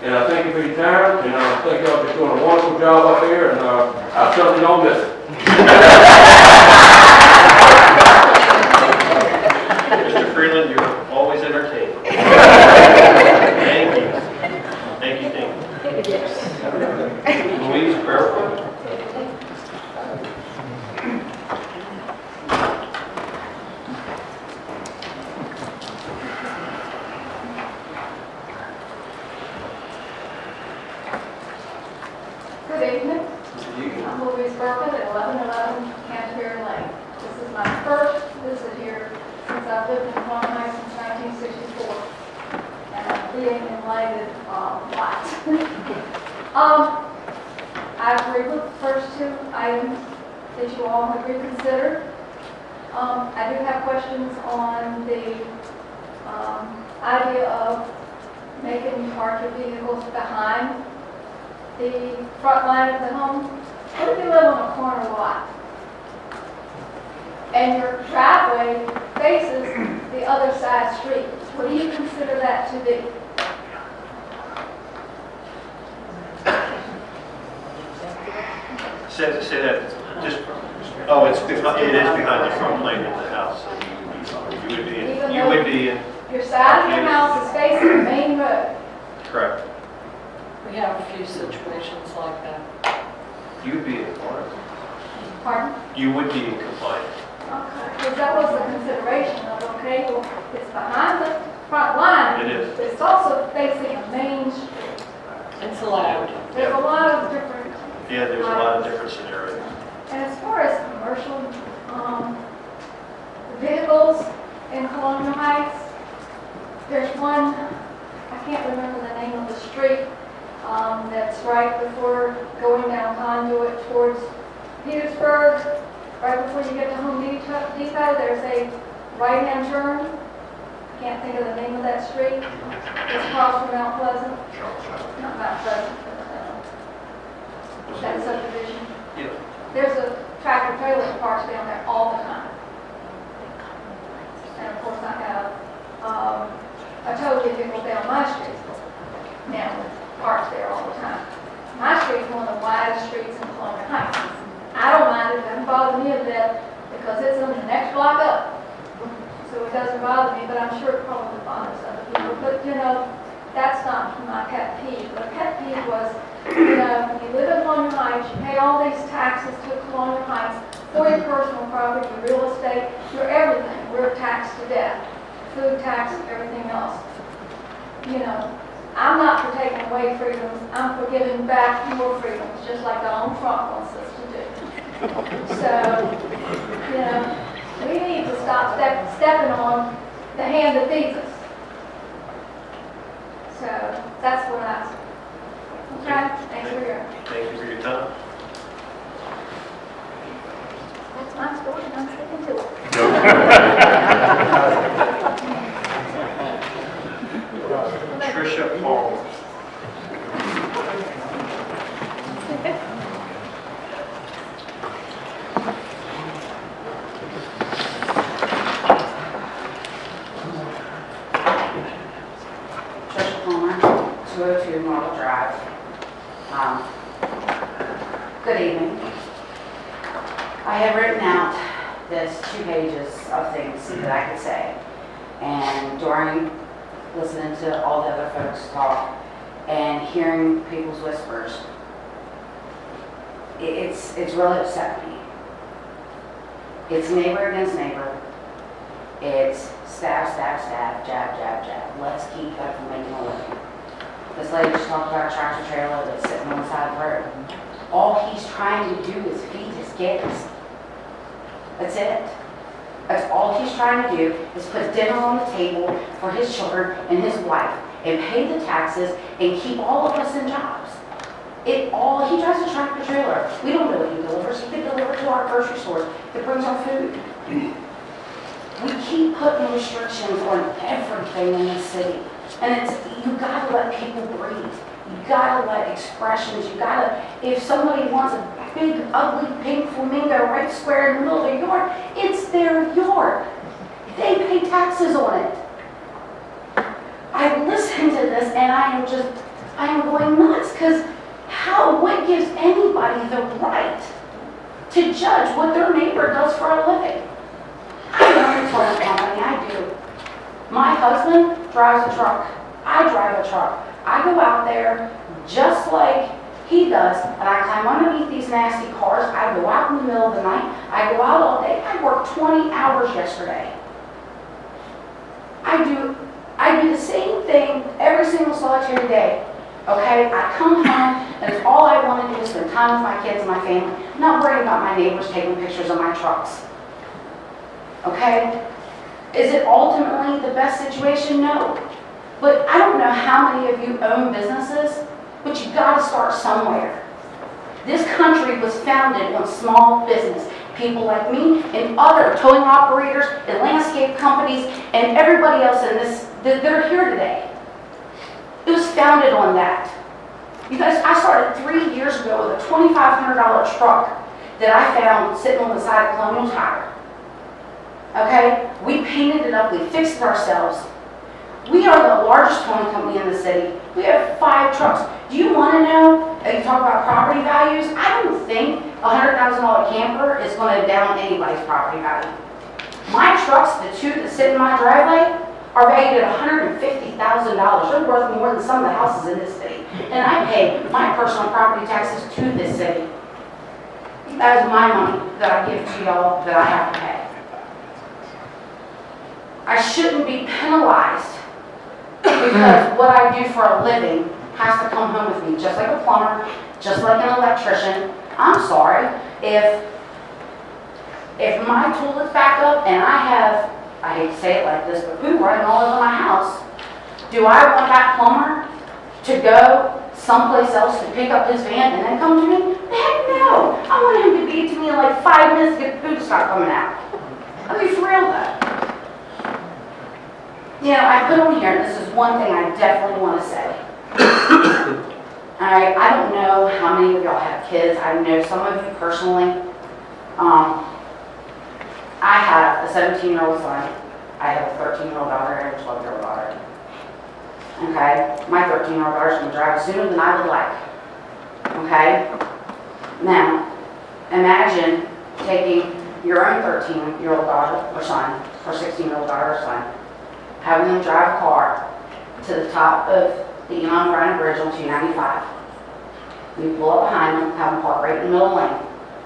And I thank you for your time, and I think y'all just doing a wonderful job up here, and I certainly don't miss it. Mr. Freeland, you're always entertaining. Thank you. Thank you, thank you. Louise, Barefoot. Good evening. I'm Louise Burkett at 1111 Canterbury Lane. This is my first visit here since I've lived in Colonial Heights since 1964. And I'm being enlightened a lot. I agree with the first two items that you all have reconsidered. I do have questions on the idea of making you park your vehicles behind the front line of the home. What if you live on a corner lot and your driveway faces the other side street? What do you consider that to be? Say that, just, oh, it is behind the front lane of the house. You would be in. Your side of your house is facing the main road. Correct. We have a few situations like that. You would be in compliance. Pardon? You would be in compliance. Okay, because that was the consideration of, okay, well, it's behind the front line. It is. But it's also facing a main street. It's allowed. There's a lot of different. Yeah, there's a lot of different scenarios. And as far as commercial vehicles in Colonial Heights, there's one, I can't remember the name of the street, that's right before going down Conduit towards Petersburg. Right before you get to Home Depot, there's a right-hand turn. I can't think of the name of that street. It's across from Mount Pleasant. Not Mount Pleasant, but that subdivision. Yeah. There's a tractor trailer parked down there all the time. And of course I have a tow vehicle down my street now parked there all the time. My street is one of the widest streets in Colonial Heights. I don't mind it, doesn't bother me a bit because it's in the next block up. So it doesn't bother me, but I'm sure it probably bothers other people. But you know, that's not my pet peeve. The pet peeve was, you know, you live in Colonial Heights, you pay all these taxes to Colonial Heights for your personal property, your real estate, your everything. We're taxed to death. Food tax, everything else. You know, I'm not for taking away freedoms, I'm for giving back more freedoms, just like Donald Trump wants us to do. So, you know, we need to stop stepping on the hand that feeds us. So, that's what I say. Okay? Thank you for your... Thank you for your time. That's my story, and I'm sticking to it. Tricia Paul. Tricia Palmer, 202 Marble Drive. Good evening. I have written out this 2 pages of things that I could say. And during listening to all the other folks talk and hearing people's whispers, it's really upset me. It's neighbor against neighbor. It's stab, stab, stab, jab, jab, jab. Let's keep that from making a living. This lady just talked about a tractor trailer that's sitting on the side of the road. All he's trying to do is feed his kids. That's it. That's all he's trying to do is put dinner on the table for his children and his wife and pay the taxes and keep all of us in jobs. He drives a tractor trailer. We don't know what he delivers. He could deliver to our grocery stores that brings our food. We keep putting restrictions on everything in this city. And you gotta let people breathe. You gotta let expressions, if somebody wants a big, ugly, pink flamingo right square in the middle of their yard, it's their yard. They pay taxes on it. I listened to this and I am just, I am going nuts, because what gives anybody the right to judge what their neighbor does for a living? I own a towing company, I do. My husband drives a truck. I drive a truck. I go out there just like he does, and I climb underneath these nasty cars. I go out in the middle of the night. I go out all day. I worked 20 hours yesterday. I do the same thing every single solitary day. Okay? I come home, and all I want to do is spend time with my kids and my family. I'm not worried about my neighbors taking pictures of my trucks. Okay? Is it ultimately the best situation? No. But I don't know how many of you own businesses, but you've got to start somewhere. This country was founded on small business. People like me and other towing operators and landscape companies and everybody else in this, that are here today. It was founded on that. You guys, I started 3 years ago with a $2,500 truck that I found sitting on the side of Colonial Tire. Okay? We painted it up, we fixed it ourselves. We are the largest towing company in the city. We have 5 trucks. Do you want to know, you talk about property values, I don't think a $100,000 camper is going to down anybody's property value. My trucks, the 2 that sit in my driveway, are valued at $150,000. They're worth more than some of the houses in this city. And I pay my personal property taxes to this city. That is my money that I give to y'all that I have to pay. I shouldn't be penalized because what I do for a living has to come home with me, just like a plumber, just like an electrician. I'm sorry, if my tool is back up and I have, I hate to say it like this, but poo running all over my house, do I want that plumber to go someplace else to pick up his van and then come to me? Heck no! I want him to be to me in like 5 minutes to get the poo to start coming out. Let me for real though. You know, I put on here, this is one thing I definitely want to say. Alright, I don't know how many of y'all have kids. I know some of you personally. I have a 17-year-old son. I have a 13-year-old daughter and a 12-year-old daughter. Okay? My 13-year-old daughter is going to drive sooner than I would like. Okay? Now, imagine taking your own 13-year-old daughter or son, or 16-year-old daughter or son, having them drive a car to the top of the Elon Bridge on 295. You pull up behind them, have them park right in the middle of the lane.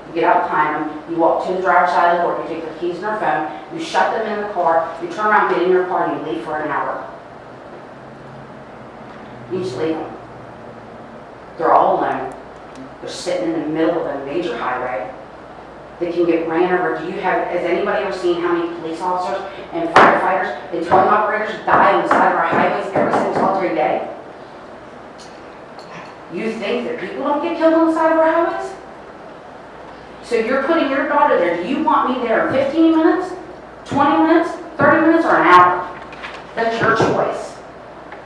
You get out behind them, you walk to the driver's side of the door, you take their keys and their phone, you shut them in the car, you turn around, get in your car, and you leave for an hour. You just leave them. They're all alone. They're sitting in the middle of a major highway. They can get ran over. Has anybody ever seen how many police officers and firefighters and towing operators die on the side of our highways every single solitary day? You think that people don't get killed on the side of our highways? So you're putting your daughter there. Do you want me there in 15 minutes, 20 minutes, 30 minutes, or an hour? That's your choice.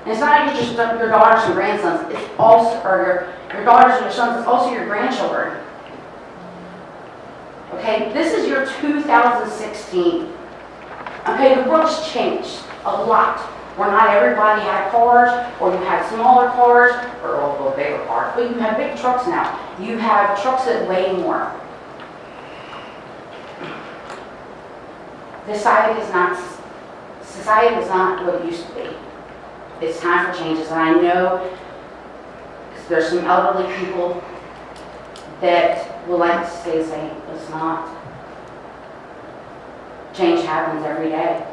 And it's not even just your daughters and grandsons. It's also, or your daughters and your sons. It's also your grandchildren. Okay, this is your 2016. Okay, the world's changed a lot. Where not everybody had cars, or you had smaller cars, or a little bigger cars, but you have big trucks now. You have trucks that weigh more. Society is not what it used to be. It's time for changes, and I know there's some elderly people that would like to stay the same, but it's not. Change happens every day.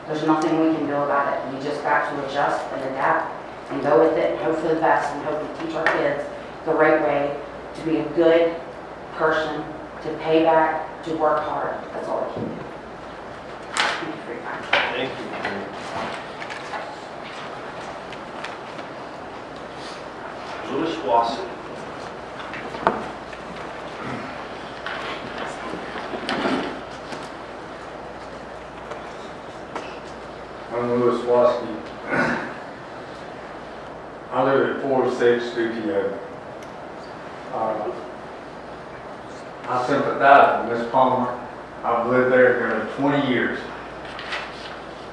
There's nothing we can do about it. We just got to adjust and adapt and go with it and hope for the best and hope we teach our kids the right way to be a good person, to pay back, to work hard. That's all I can do. Thank you for your time. Thank you. Louis Wasson. I'm Louis Wasky. I live at 46 Studio. I sympathize with Miss Palmer. I've lived there nearly 20 years.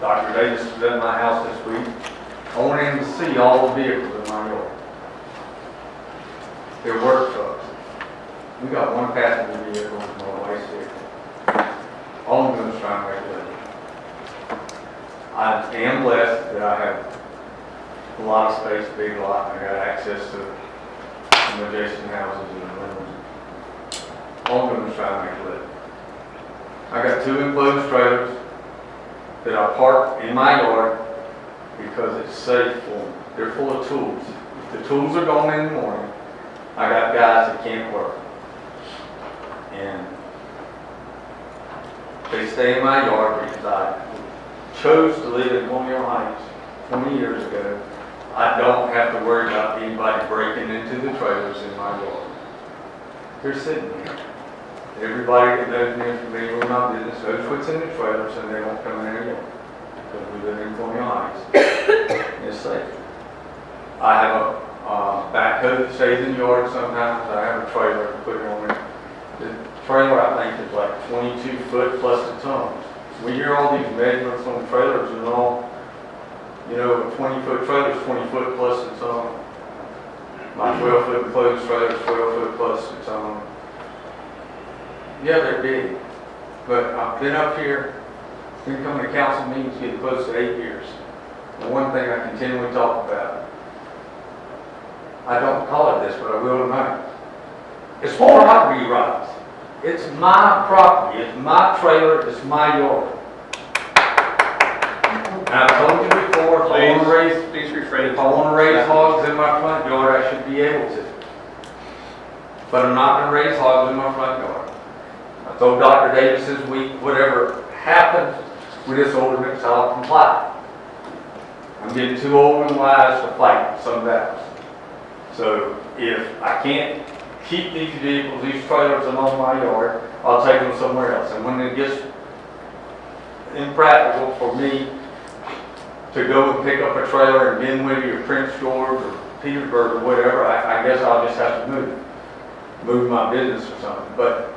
Dr. Davis was at my house this week. I want him to see all the vehicles in my yard. they're work trucks. We got one passenger vehicle from our waste vehicle. All I'm doing is trying to make a living. I am blessed that I have a lot of space, big lot, and I got access to some adjacent houses and rooms. All I'm doing is trying to make a living. I got 2 enclosed trailers that I park in my yard because it's safe for them. They're full of tools. If the tools are gone in the morning, I got guys that can't work. And they stay in my yard because I chose to live in Colonial Heights 20 years ago. I don't have to worry about anybody breaking into the trailers in my yard. They're sitting there. Everybody that knows me and familiar with my business knows what's in the trailers and they don't come in there yet. Because we live in Colonial Heights. It's safe. I have a backhoe that stays in the yard sometimes. I have a trailer to put it on it. The trailer I think is like 22 foot plus the tons. We hear all these measurements on trailers and all, you know, a 20-foot trailer is 20 foot plus the ton. My 12-foot enclosed trailer is 12 foot plus the ton. Yeah, they're big, but I've been up here, been coming to council meetings getting close to 8 years. The one thing I continually talk about, I don't call it this, but I will tonight. It's for property rights. It's my property, it's my trailer, it's my yard. And I've told you before, if Please refrain. I want to raise hogs in my front yard, I should be able to. But I'm not going to raise hogs in my front yard. I told Dr. Davis this week, whatever happens with this ordinance, I'll comply. I'm getting too old and wise to fight some battles. So if I can't keep these vehicles, these trailers along my yard, I'll take them somewhere else. And when it gets impractical for me to go and pick up a trailer in Dinwiddie or Prince George or Petersburg or whatever, I guess I'll just have to move my business or something. But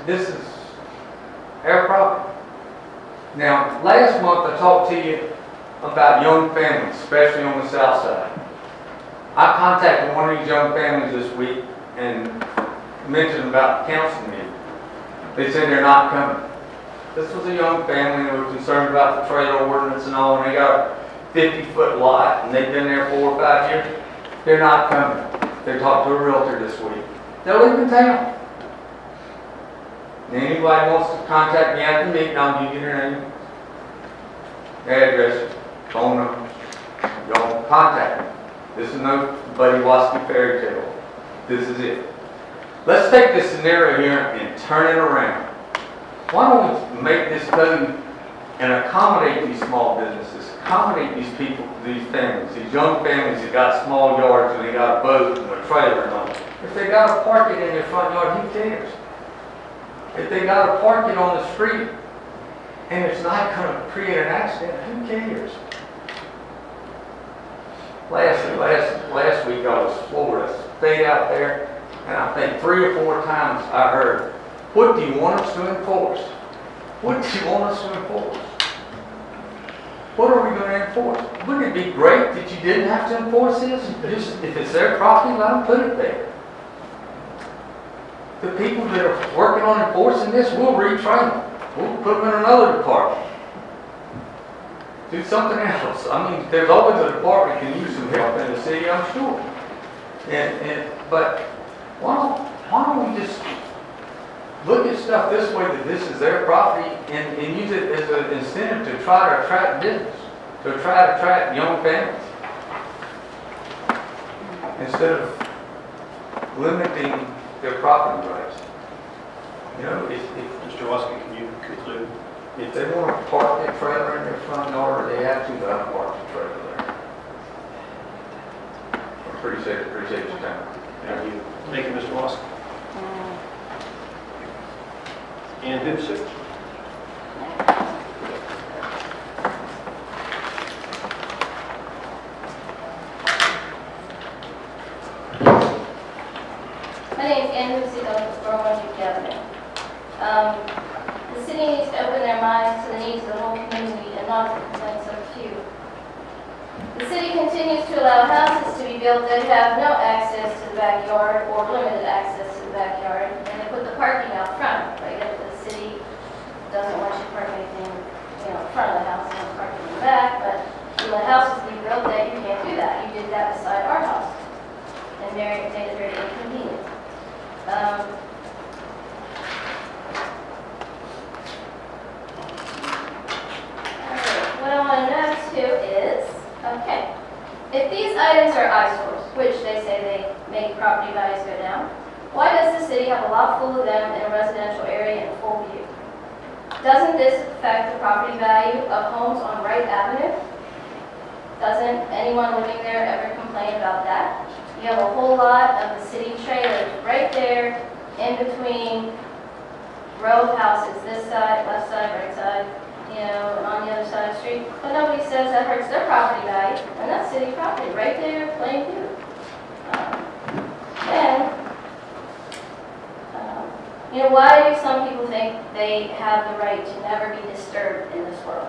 this is our property. Now, last month I talked to you about young families, especially on the south side. I contacted one of these young families this week and mentioned about the council meeting. They said they're not coming. This was a young family and they were concerned about the trailer ordinance and all, and they got a 50-foot lot and they've been there 4 or 5 years. They're not coming. They talked to a realtor this week. They'll live in town. And anybody wants to contact me after the meeting, I'll give you their name, address, phone number. Y'all contact me. This is no Buddy Waskey fairy tale. This is it. Let's take this scenario here and turn it around. Why don't we make this code and accommodate these small businesses, accommodate these people, these families, these young families that got small yards and they got a boat and a trailer and all. If they got to park it in their front yard, who cares? If they got to park it on the street and it's not going to create an accident, who cares? Last week I was floored. I stayed out there and I think 3 or 4 times I heard, what do you want us to enforce? What do you want us to enforce? What are we going to enforce? Wouldn't it be great that you didn't have to enforce this? Just, if it's their property, let them put it there. The people that are working on enforcing this, we'll retrain them. We'll put them in another department. Do something else. I mean, there's always a department that can use some help in the city, I'm sure. But why don't we just look at stuff this way, that this is their property, and use it as an incentive to try to attract business, to try to attract young families, instead of limiting their property rights. You know, if Mr. Waskey, can you conclude? if they want to park their trailer in their front yard, they have to, they'll park the trailer there. I appreciate your time. Thank you. Thank you, Mr. Waskey. And Hipsey. My name is Ann Hipsey, I'm from Brunswick Avenue. The city needs to open their minds to the needs of the whole community and not the complaints of a few. The city continues to allow houses to be built that have no access to the backyard or limited access to the backyard, and they put the parking out front. But yet the city doesn't want you to park anything, in front of the house and parking in the back, but you let houses be built that you can't do that. You did that beside our house, and made it very inconvenient. What I want to know too is, okay, if these items are eyesores, which they say they make property values go down, why does the city have a lot full of them in a residential area in full view? Doesn't this affect the property value of homes on Wright Avenue? Doesn't anyone living there ever complain about that? You have a whole lot of the city trailers right there in between row of houses, this side, left side, right side, and on the other side of the street. But nobody says that hurts their property value, and that's city property, right there, plain view. Why do some people think they have the right to never be disturbed in this world?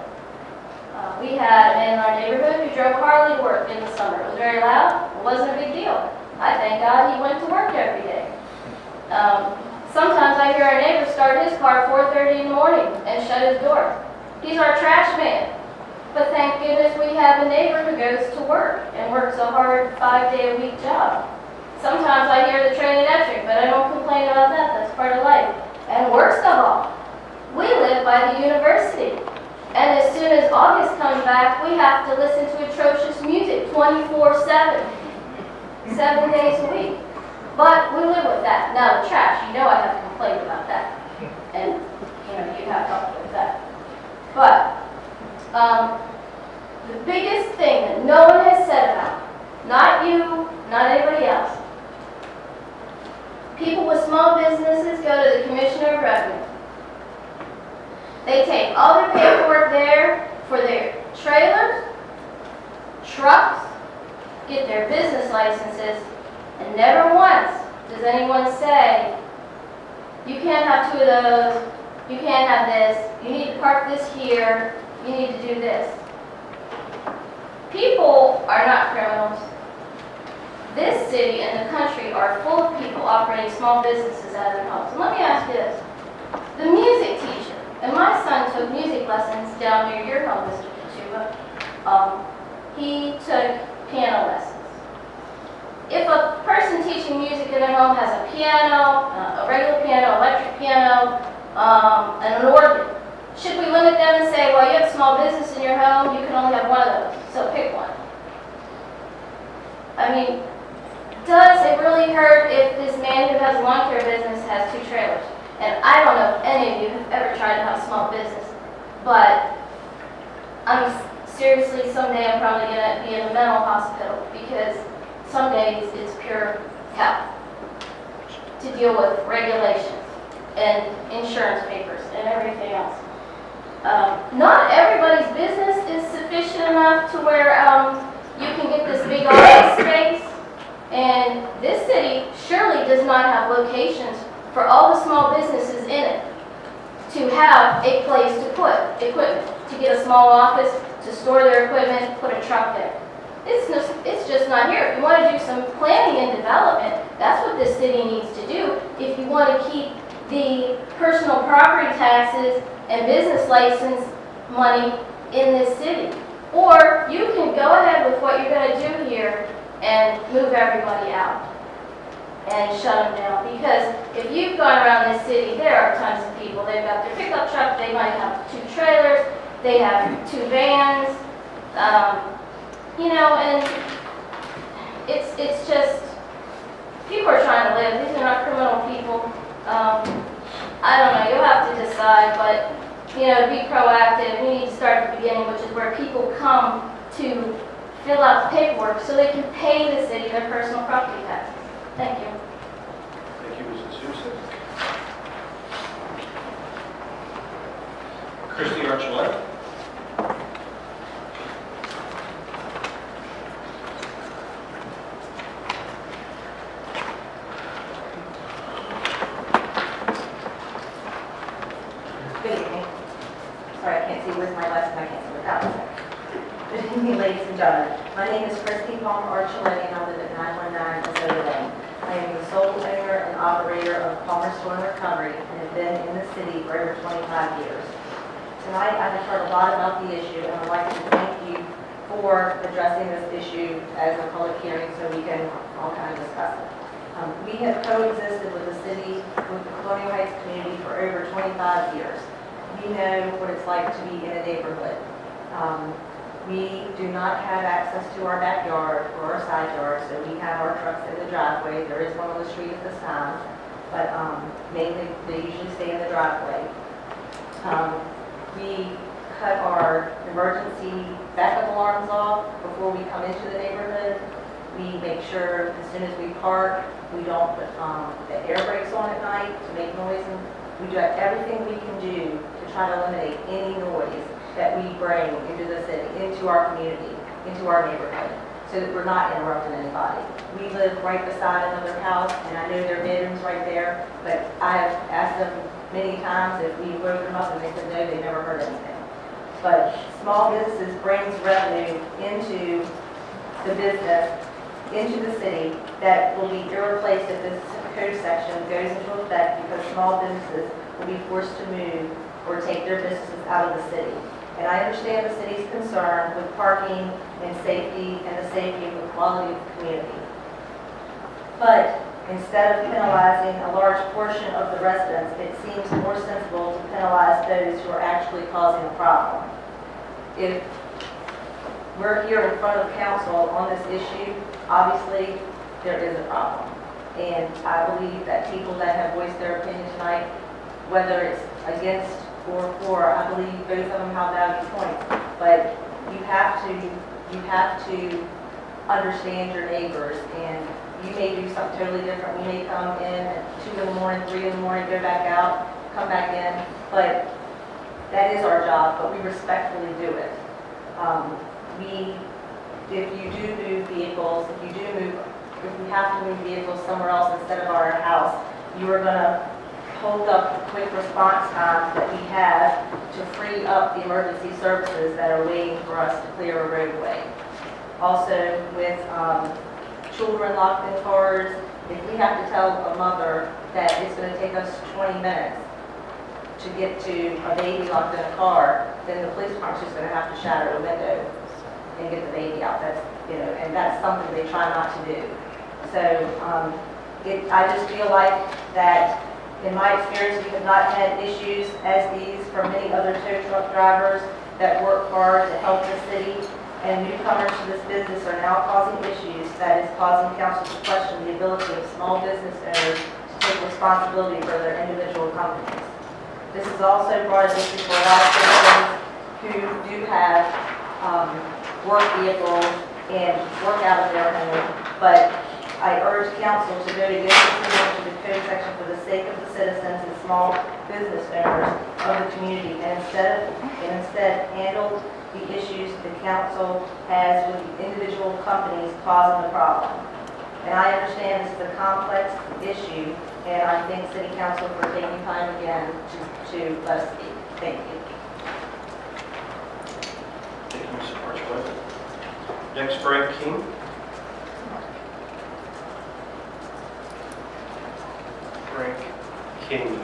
We had a man in our neighborhood who drove Harley to work in the summer. It was very loud. It wasn't a big deal. I thank God he went to work every day. Sometimes I hear our neighbor start his car at 4:30 in the morning and shut his door. He's our trash man. But thank goodness we have a neighbor who goes to work and works a hard 5-day-a-week job. Sometimes I hear the train electric, but I don't complain about that. That's part of life. And worst of all, we live by the university. And as soon as August comes back, we have to listen to atrocious music 24/7, 7 days a week. But we live with that. Now the trash, I have complained about that. And, you have helped with that. But the biggest thing that no one has said about, not you, not anybody else, people with small businesses go to the Commissioner of Revenue. They take all their paperwork there for their trailers, trucks, get their business licenses, and never once does anyone say, you can't have 2 of those, you can't have this, you need to park this here, you need to do this. People are not criminals. This city and the country are full of people operating small businesses out of their homes. And let me ask you this. The music teacher, and my son took music lessons down near your home, Mr. Kachuba. He took piano lessons. If a person teaching music in their home has a piano, a regular piano, electric piano, and an organ, should we limit them and say, well, you have a small business in your home, you can only have one of those, so pick one? I mean, does it really hurt if this man who has a lawn care business has 2 trailers? And I don't know if any of you have ever tried to have a small business, but seriously, someday I'm probably going to be in a mental hospital because some days it's pure hell to deal with regulations and insurance papers and everything else. Not everybody's business is sufficient enough to where you can get this big office space. And this city surely does not have locations for all the small businesses in it to have a place to put equipment, to get a small office, to store their equipment, put a truck there. It's just not here. If you want to do some planning and development, that's what this city needs to do. If you want to keep the personal property taxes and business license money in this city. Or you can go ahead with what you're going to do here and move everybody out and shut them down. Because if you've gone around this city, there are tons of people. They've got their pickup truck, they might have 2 trailers, they have 2 vans, and it's just, people are trying to live. These are not criminal people. I don't know, you'll have to decide, but, to be proactive, we need to start at the beginning, which is where people come to fill out the paperwork so they can pay the city their personal property taxes. Thank you. Thank you, Mrs. Sousa. Christy Archuleta. Good evening. Sorry, I can't see with my lights and I can't see without. Good evening, ladies and and gentlemen. My name is Christy Palmer Archuleta, and I live at 919 Azota Lane. I am the sole owner and operator of Palmer Soil Recovery and have been in the city for over 25 years. Tonight, I have heard a lot about the issue, and I'd like to thank you for addressing this issue as a public hearing so we can all kind of discuss it. We have coexisted with the city, with the Colonial Heights community for over 25 years. We know what it's like to be in a neighborhood. We do not have access to our backyard or our side yard, so we have our trucks in the driveway. There is one on the street at this time, but mainly they usually stay in the driveway. We cut our emergency backup alarms off before we come into the neighborhood. We make sure as soon as we park, we don't put the air brakes on at night to make noise. And we do everything we can do to try to eliminate any noise that we bring into the city, into our community, into our neighborhood, so that we're not interrupting anybody. We live right beside another house, and I know their bedroom's right there, but I have asked them many times if we woke them up, and they said no, they never heard anything. But small businesses brings revenue into the business, into the city, that will be irreplaced if this code section goes into effect, because small businesses will be forced to move or take their businesses out of the city. And I understand the city's concern with parking and safety and the safety of the quality of the community. But instead of penalizing a large portion of the residents, it seems more sensible to penalize those who are actually causing a problem. If we're here in front of council on this issue, obviously there is a problem. And I believe that people that have voiced their opinion tonight, whether it's against or for, I believe both of them have valid points. But you have to understand your neighbors, and you may do something totally different. We may come in at 2 in the morning, 3 in the morning, go back out, come back in, but that is our job, but we respectfully do it. If you do move vehicles, if we have to move vehicles somewhere else instead of our house, you are going to hold up the quick response times that we have to free up the emergency services that are waiting for us to clear a roadway. Also, with children locked in cars, if we have to tell a mother that it's going to take us 20 minutes to get to a baby locked in a car, then the police department's just going to have to shatter a window and get the baby out. And that's something they try not to do. So I just feel like that, in my experience, we have not had issues as these from many other tow truck drivers that work hard to help the city, and newcomers to this business are now causing issues that is causing council to question the ability of small business owners to take responsibility for their individual companies. This has also brought an issue for a lot of citizens who do have work vehicles and work out of their home, but I urge council to vote against the code section for the sake of the citizens and small business owners of the community, and instead handle the issues the council has with the individual companies causing the problem. And I understand this is a complex issue, and I thank City Council for taking time again to let us speak. Thank you. Thank you, Mr. Archuleta. Next, Frank King. Frank King.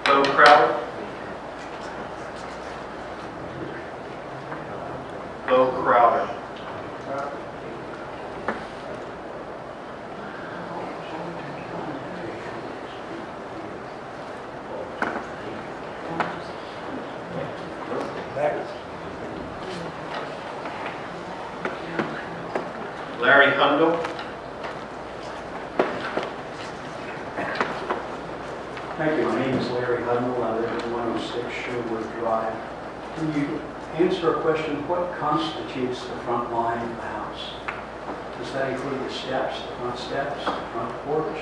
Bo Crowder. Bo Crowder. Larry Hundle. Thank you. My name is Larry Hudnall. I live at 106 Sherwood Drive. Can you answer a question? What constitutes the front line of the house? Does that include the steps, the front porch?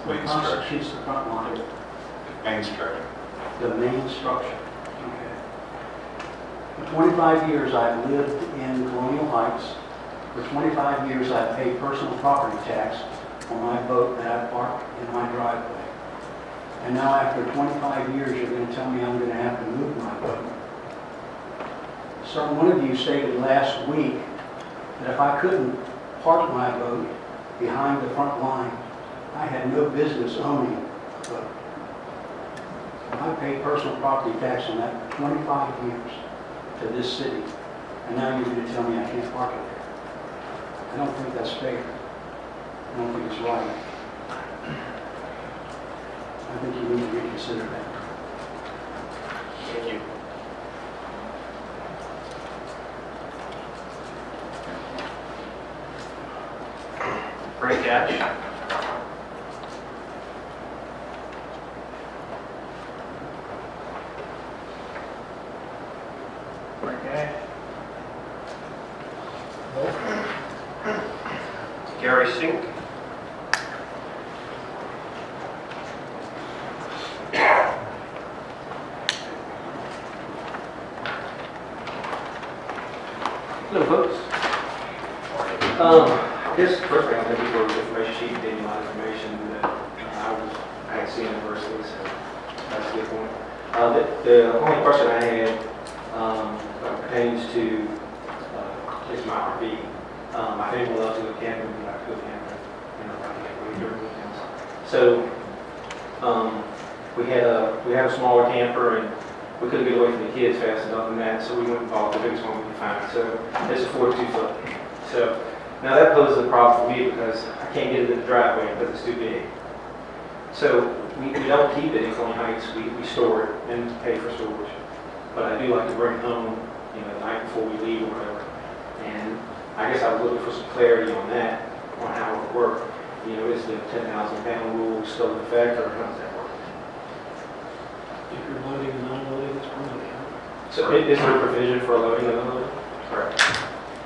What constitutes the front line? Main structure. The main structure. Okay. For 25 years I've lived in Colonial Heights. For 25 years, I've paid personal property tax on my boat that I park in my driveway. And now after 25 years, you're going to tell me I'm going to have to move my boat. Sir, one of you stated last week that if I couldn't park my boat behind the front line, I had no business owning a boat. I paid personal property tax on that for 25 years to this city, and now you're going to tell me I can't park it there. I don't think that's fair. I don't think it's right. I think you need to reconsider that. Thank you. Great catch. Okay. Gary Sink. Hello, folks. This first thing, thank you for the information sheet, gave me a lot of information that I had seen adversity, so that's a good point. The only question I had pertains to is my RV. My family loves to go camping, we like to go camping, like during weekends. So we had a smaller camper, and we couldn't get away from the kids fast enough in that, so we went and bought the biggest one we could find. So it's a 42-foot. So now that poses a problem for me because I can't get it in the driveway because it's too big. So we don't keep it in Colonial Heights. We store it and pay for storage. But I do like to bring it home, the night before we leave or whatever. And I guess I was looking for some clarity on that, on how it would work. Is the 10,000-pound rule still in effect, or how does that work? If you're loading and unloading, it's permitted. So is there a provision for loading and unloading? Correct.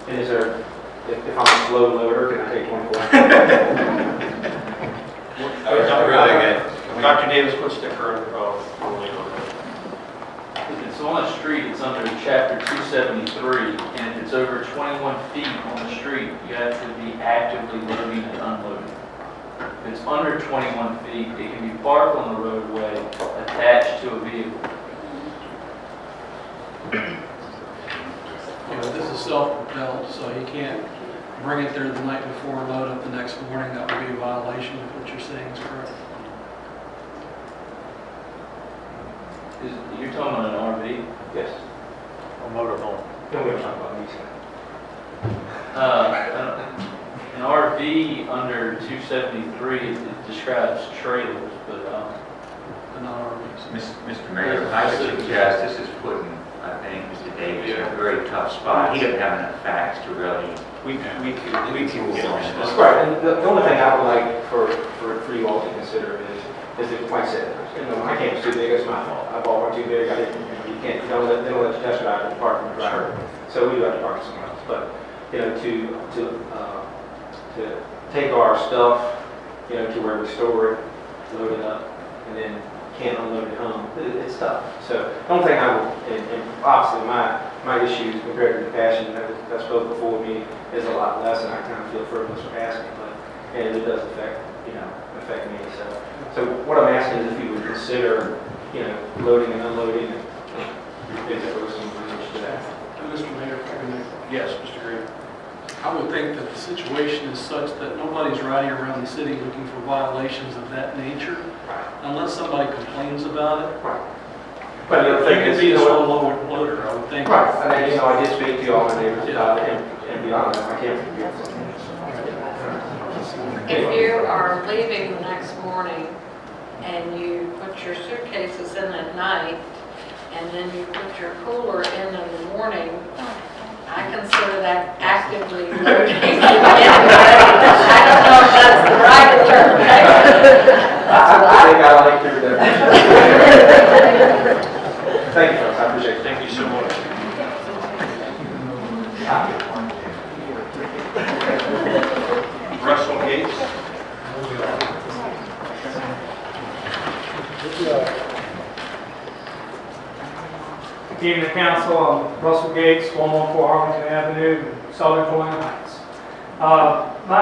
And is there, if I'm a slow loader, can I take 24? Not really good. Dr. Davis, what's the current ruling on that? If it's on the street, it's under chapter 273, and if it's over 21 feet on the street, you have to be actively loading and unloading. If it's under 21 feet, it can be parked on the roadway attached to a vehicle. This is self-propelled, so you can't bring it there the night before and load up the next morning. That would be a violation if what you're saying is correct. You're talking about an RV? Yes. A motorhome. Then we're talking about these. An RV under 273, it describes trailers, but Not RVs. Mr. Mayor, I would suggest this is putting, I think, Mr. Davis in a very tough spot. He doesn't have enough facts to really. We can get on this. Right, and the only thing I would like for you all to consider is that, like I said, my camp's too big, it's my fault. I bought one too big, I didn't, they don't let you test drive and park in the driveway. So we do have to park somewhere else. But, to take our stuff, to where we store it, load it up, and then can't unload it home, it's tough. So the only thing I would, and obviously my issues compared to the passion that spoke before me is a lot less, and I kind of feel frivolous for asking, but and it does affect me. So what I'm asking is if you would consider, loading and unloading, and if there was some research to that. Mr. Mayor, if I can make Yes, Mr. Green. I would think that the situation is such that nobody's riding around the city looking for violations of that nature, unless somebody complains about it. Right. But the other You thing could is, be a slow loader, I would think. right, and I did speak to all my neighbors about it, and be honest, I can't forgive them. If you are leaving the next morning and you put your suitcases in at night, and then you put your cooler in the morning, I consider that actively loading. I don't know if that's the right interpretation. I think I like your definition. Thank you, folks, I appreciate it. Thank you so much. Russell Gates. Good evening, Council. I'm Russell Gates, 114 Arlington Avenue, Southern Colonial Heights. My